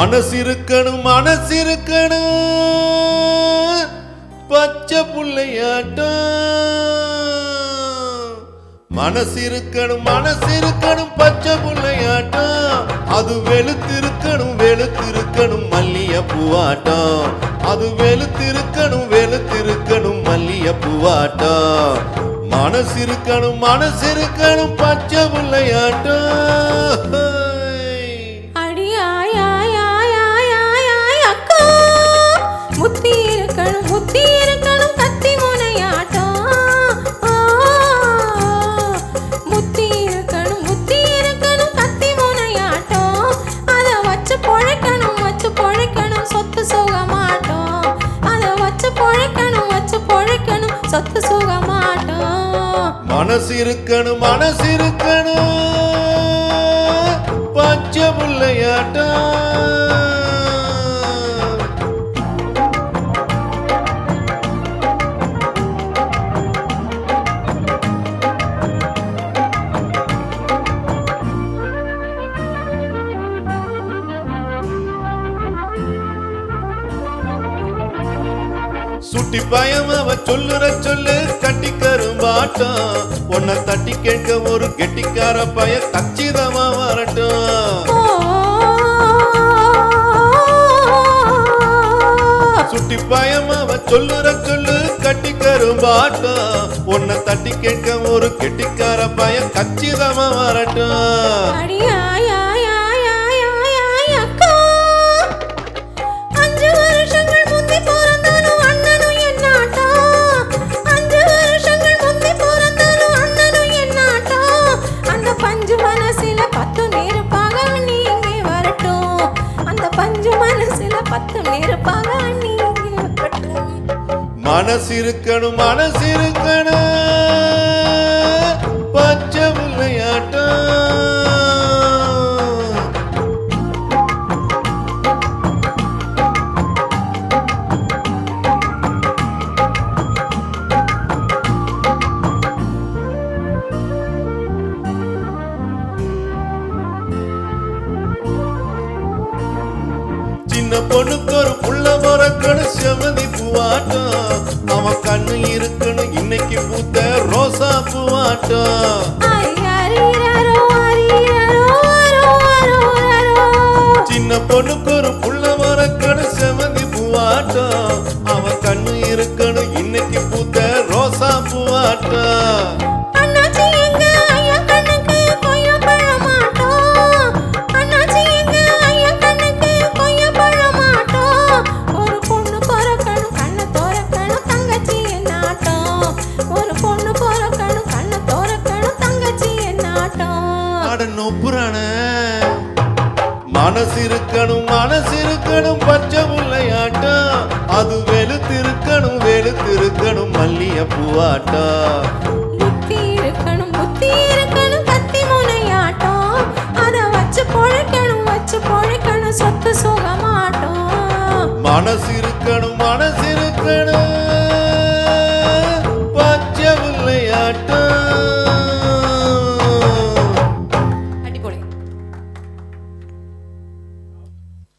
மனசிருக்கணும் பச்சை புள்ளையாட்டம். மனசிருக்கணும் பச்சை புள்ளையாட்டம். அது வெளுத்திருக்கணும் மல்லிகைப்பூவாட்டம். அது வெளுத்திருக்கணும் மல்லிகைப்பூவாட்டம். மனசிருக்கணும் பச்சை புள்ளையாட்டம். முத்தி இருக்கணும் கத்தி முனையாட்டம். முத்தி இருக்கணும் கத்தி முனையாட்டம். அதை வச்சு பொழைக்கணும் சொத்து சுகமாட்டம். அதை வச்சு பொழைக்கணும் சொத்து சுகமாட்டம். மனசிருக்கணும் பச்சை புள்ளையாட்டம். சுட்டி பயம் அவ சொல்லுற சொல்லு கட்டி கரும்பாட்டம். உன்னை தட்டி கேட்க ஒரு கெட்டிக்கார பய கச்சிதமா வரட்டும். சுட்டி பயம் அவ சொல்லுற சொல்லு கட்டி கரும்பாட்டம். உன்னை தட்டி கேட்க ஒரு கெட்டிக்கார பய கச்சிதமா வரட்டும். மனசிருக்கணும் பச்சை புள்ளையாட்டம். சின்ன பொண்ணுக்கு ஒரு புள்ள பிறக்கணும் செவந்தி பூவாட்டம். அவன் கண்ணு இருக்கணும் இன்னைக்கு பூத்த ரோசா பூவாட்டம். சின்ன பொண்ணுக்கு ஒரு புள்ள பிறக்கணும் செவந்தி பூவாட்டம். அவன் கண்ணு இருக்கணும் இன்னைக்கு பூத்த ரோசா பூவாட்டம். மனசிருக்கணும் பச்சை புள்ளையாட்டம். அது வெளுத்திருக்கணும் மல்லிகைப்பூவாட்டம். புத்தி இருக்கணும் கத்தி முனையாட்டம். அதை வச்சு பொழைக்கணும் சொத்து சுகமாட்டம். மனசிருக்கணும் பச்சை புள்ளையாட்டம்.